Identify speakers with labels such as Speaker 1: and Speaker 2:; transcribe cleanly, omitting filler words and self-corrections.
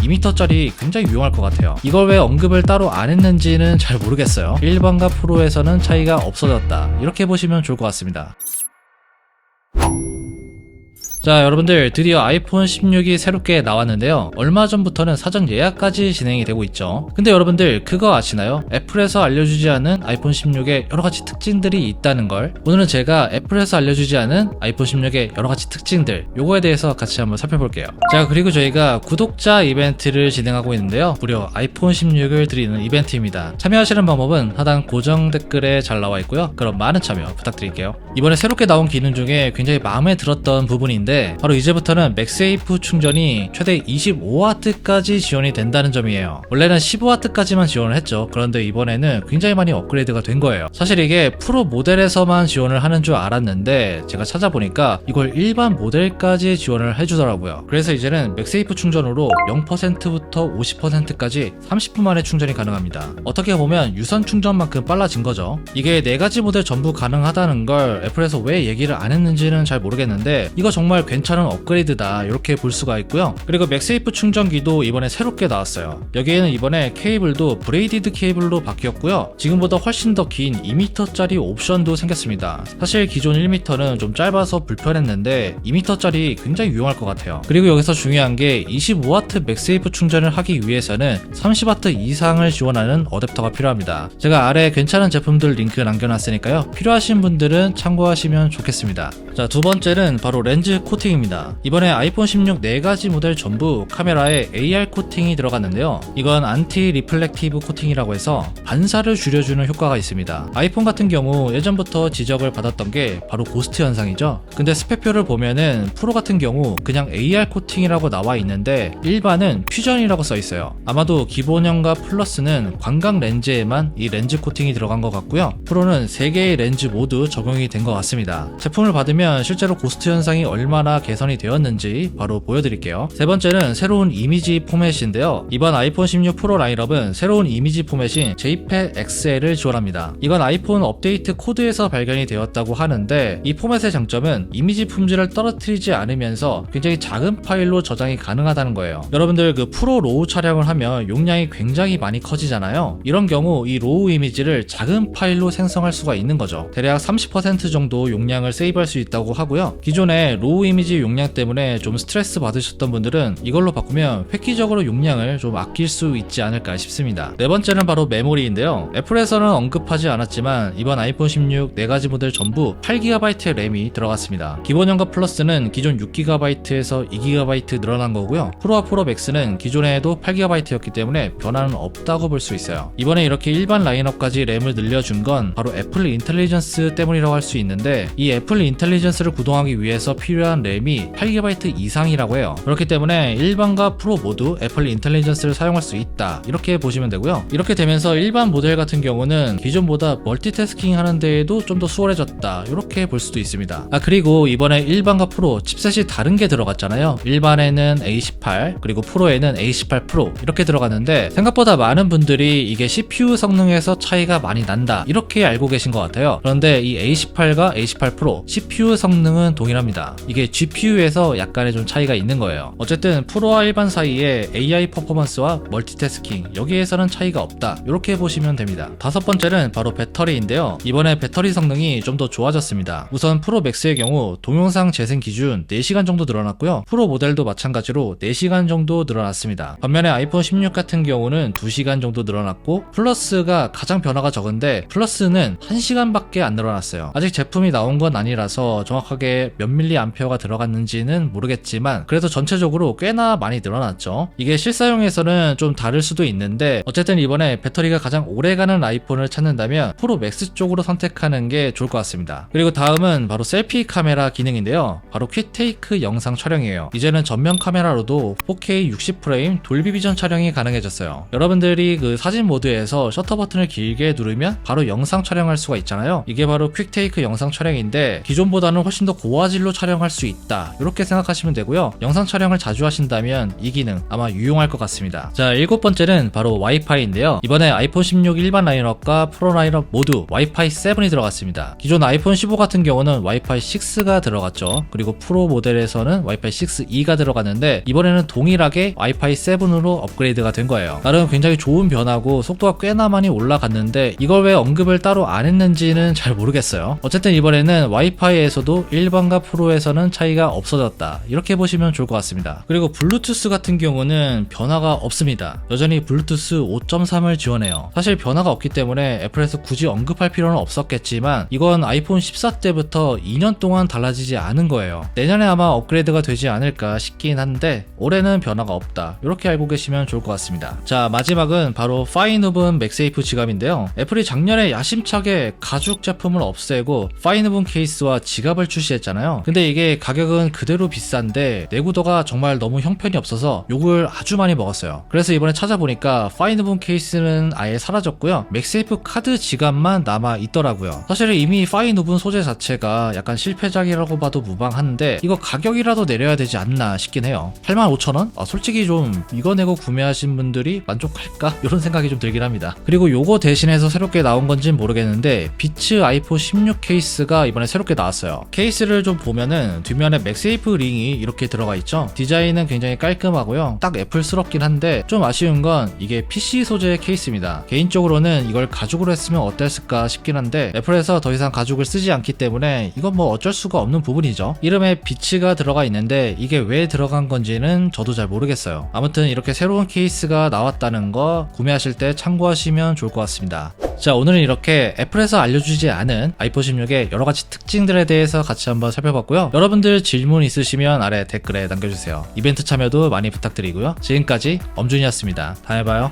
Speaker 1: 2m짜리 굉장히 유용할 것 같아요. 이걸 왜 언급을 따로 안 했는지는 잘 모르겠어요. 일반과 프로에서는 차이가 없어졌다, 이렇게 보시면 좋을 것 같습니다. 자, 여러분들 드디어 아이폰 16이 새롭게 나왔는데요. 얼마 전부터는 사전 예약까지 진행이 되고 있죠. 근데 여러분들 그거 아시나요? 애플에서 알려주지 않은 아이폰 16의 여러가지 특징들이 있다는 걸, 오늘은 제가 애플에서 알려주지 않은 아이폰 16의 여러가지 특징들, 요거에 대해서 같이 한번 살펴볼게요. 자, 그리고 저희가 구독자 이벤트를 진행하고 있는데요. 무려 아이폰 16을 드리는 이벤트입니다. 참여하시는 방법은 하단 고정 댓글에 잘 나와 있고요. 그럼 많은 참여 부탁드릴게요. 이번에 새롭게 나온 기능 중에 굉장히 마음에 들었던 부분인데, 바로 이제부터는 맥세이프 충전이 최대 25W까지 지원이 된다는 점이에요. 원래는 15W까지만 지원을 했죠. 그런데 이번에는 굉장히 많이 업그레이드가 된 거예요. 사실 이게 프로 모델에서만 지원을 하는 줄 알았는데 제가 찾아보니까 이걸 일반 모델까지 지원을 해주더라고요. 그래서 이제는 맥세이프 충전으로 0%부터 50%까지 30분 만에 충전이 가능합니다. 어떻게 보면 유선 충전만큼 빨라진 거죠. 이게 4가지 모델 전부 가능하다는 걸 애플에서 왜 얘기를 안 했는지는 잘 모르겠는데, 이거 정말 괜찮은 업그레이드다, 이렇게 볼 수가 있고요. 그리고 맥세이프 충전기도 이번에 새롭게 나왔어요. 여기에는 이번에 케이블도 브레이디드 케이블로 바뀌었고요. 지금보다 훨씬 더 긴 2m짜리 옵션도 생겼습니다. 사실 기존 1m는 좀 짧아서 불편했는데 2m짜리 굉장히 유용할 것 같아요. 그리고 여기서 중요한 게 25W 맥세이프 충전을 하기 위해서는 30W 이상을 지원하는 어댑터가 필요합니다. 제가 아래 괜찮은 제품들 링크 남겨놨으니까요. 필요하신 분들은 참고하시면 좋겠습니다. 자, 두 번째는 바로 렌즈 코팅입니다. 이번에 아이폰 16 4가지 모델 전부 카메라에 AR 코팅이 들어갔는데요. 이건 안티 리플렉티브 코팅이라고 해서 반사를 줄여주는 효과가 있습니다. 아이폰 같은 경우 예전부터 지적을 받았던 게 바로 고스트 현상이죠. 근데 스펙표를 보면은 프로 같은 경우 그냥 AR 코팅이라고 나와 있는데 일반은 퓨전이라고 써 있어요. 아마도 기본형과 플러스는 광각 렌즈에만 이 렌즈 코팅이 들어간 것 같고요. 프로는 3개의 렌즈 모두 적용이 된 것 같습니다. 제품을 받으면 실제로 고스트 현상이 얼마나 개선이 되었는지 바로 보여드릴게요. 세 번째는 새로운 이미지 포맷인데요. 이번 아이폰 16 프로 라인업은 새로운 이미지 포맷인 JPEG XL을 지원합니다. 이건 아이폰 업데이트 코드에서 발견이 되었다고 하는데, 이 포맷의 장점은 이미지 품질을 떨어뜨리지 않으면서 굉장히 작은 파일로 저장이 가능하다는 거예요. 여러분들 그 프로 로우 촬영을 하면 용량이 굉장히 많이 커지잖아요. 이런 경우 이 로우 이미지를 작은 파일로 생성할 수가 있는 거죠. 대략 30% 정도 용량을 세이브할 수 있다고 하고요. 기존에 로우 이미지 용량 때문에 좀 스트레스 받으셨던 분들은 이걸로 바꾸면 획기적으로 용량을 좀 아낄 수 있지 않을까 싶습니다. 네 번째는 바로 메모리인데요. 애플에서는 언급하지 않았지만 이번 아이폰 16 4가지 모델 전부 8GB의 램이 들어갔습니다. 기본형과 플러스는 기존 6GB에서 2GB 늘어난 거고요. 프로와 프로 맥스는 기존에도 8GB였기 때문에 변화는 없다고 볼 수 있어요. 이번에 이렇게 일반 라인업까지 램을 늘려준 건 바로 애플 인텔리전스 때문이라고 할 수 있는데, 이 애플 인텔리전스를 구동하기 위해서 필요한 램이 8GB 이상이라고 해요. 그렇기 때문에 일반과 프로 모두 애플 인텔리전스를 사용할 수 있다, 이렇게 보시면 되고요. 이렇게 되면서 일반 모델 같은 경우는 기존보다 멀티태스킹 하는 데에도 좀 더 수월해졌다, 이렇게 볼 수도 있습니다. 그리고 이번에 일반과 프로 칩셋이 다른 게 들어갔잖아요. 일반에는 A18 그리고 프로에는 A18 프로 이렇게 들어갔는데, 생각보다 많은 분들이 이게 CPU 성능에서 차이가 많이 난다, 이렇게 알고 계신 것 같아요. 그런데 이 A18과 A18 프로 CPU 성능은 동일합니다. 이게 GPU에서 약간의 좀 차이가 있는 거예요. 어쨌든 프로와 일반 사이에 AI 퍼포먼스와 멀티태스킹, 여기에서는 차이가 없다, 이렇게 보시면 됩니다. 다섯 번째는 바로 배터리인데요. 이번에 배터리 성능이 좀 더 좋아졌습니다. 우선 프로 맥스의 경우 동영상 재생 기준 4시간 정도 늘어났고요. 프로 모델도 마찬가지로 4시간 정도 늘어났습니다. 반면에 아이폰 16 같은 경우는 2시간 정도 늘어났고, 플러스가 가장 변화가 적은데 플러스는 1시간밖에 안 늘어났어요. 아직 제품이 나온 건 아니라서 정확하게 몇 밀리암페어가 들어갔는지는 모르겠지만 그래도 전체적으로 꽤나 많이 늘어났죠. 이게 실사용에서는 좀 다를 수도 있는데, 어쨌든 이번에 배터리가 가장 오래가는 아이폰을 찾는다면 프로 맥스 쪽으로 선택하는 게 좋을 것 같습니다. 그리고 다음은 바로 셀피 카메라 기능인데요. 바로 퀵테이크 영상 촬영이에요. 이제는 전면 카메라로도 4K 60프레임 돌비 비전 촬영이 가능해졌어요. 여러분들이 그 사진 모드에서 셔터 버튼을 길게 누르면 바로 영상 촬영할 수가 있잖아요. 이게 바로 퀵테이크 영상 촬영인데, 기존보다 이거보다는 훨씬 더 고화질로 촬영할 수 있다, 이렇게 생각하시면 되고요. 영상 촬영을 자주 하신다면 이 기능 아마 유용할 것 같습니다. 자, 7번째는 바로 와이파이인데요. 이번에 아이폰 16 일반 라인업과 프로 라인업 모두 와이파이 7이 들어갔습니다. 기존 아이폰 15 같은 경우는 와이파이 6가 들어갔죠. 그리고 프로 모델에서는 와이파이 6E가 들어갔는데 이번에는 동일하게 와이파이 7으로 업그레이드가 된 거예요. 나름 굉장히 좋은 변화고 속도가 꽤나 많이 올라갔는데 이걸 왜 언급을 따로 안 했는지는 잘 모르겠어요. 어쨌든 이번에는 와이파이에서도 일반과 프로에서는 차이가 없어졌다, 이렇게 보시면 좋을 것 같습니다. 그리고 블루투스 같은 경우는 변화가 없습니다. 여전히 블루투스 5.3을 지원해요. 사실 변화가 없기 때문에 애플에서 굳이 언급할 필요는 없었겠지만 이건 아이폰 14 때부터 2년 동안 달라지지 않은 거예요. 내년에 아마 업그레이드가 되지 않을까 싶긴 한데 올해는 변화가 없다, 이렇게 알고 계시면 좋을 것 같습니다. 자, 마지막은 바로 파인우븐 맥세이프 지갑인데요. 애플이 작년에 야심차게 가죽 제품을 없애고 파인우븐 케이스와 지갑을 출시했잖아요. 근데 이게 가격은 그대로 비싼데 내구도가 정말 너무 형편이 없어서 욕을 아주 많이 먹었어요. 그래서 이번에 찾아보니까 파인우븐 케이스는 아예 사라졌고요. 맥세이프 카드 지갑만 남아 있더라고요. 사실 이미 파인우븐 소재 자체가 약간 실패작이라고 봐도 무방한데 이거 가격이라도 내려야 되지 않나 싶긴 해요. 85,000원? 솔직히 좀 이거 내고 구매하신 분들이 만족할까? 이런 생각이 좀 들긴 합니다. 그리고 요거 대신해서 새롭게 나온 건진 모르겠는데 비츠 아이폰 16 케이스가 이번에 새롭게 나왔어요. 케이스를 좀 보면은 뒷면에 맥세이프 링이 이렇게 들어가 있죠. 디자인은 굉장히 깔끔하고요. 딱 애플스럽긴 한데 좀 아쉬운 건 이게 PC 소재의 케이스입니다. 개인적으로는 이걸 가죽으로 했으면 어땠을까 싶긴 한데 애플에서 더 이상 가죽을 쓰지 않기 때문에 이건 뭐 어쩔 수가 없는 부분이죠. 이름에 비츠가 들어가 있는데 이게 왜 들어간 건지는 저도 잘 모르겠어요. 아무튼 이렇게 새로운 케이스가 나왔다는 거 구매하실 때 참고하시면 좋을 것 같습니다. 자, 오늘은 이렇게 애플에서 알려주지 않은 아이폰 16의 여러가지 특징들에 대해서 같이 한번 살펴봤고요. 여러분들 질문 있으시면 아래 댓글에 남겨주세요. 이벤트 참여도 많이 부탁드리고요. 지금까지 엄준이었습니다. 다음에 봐요.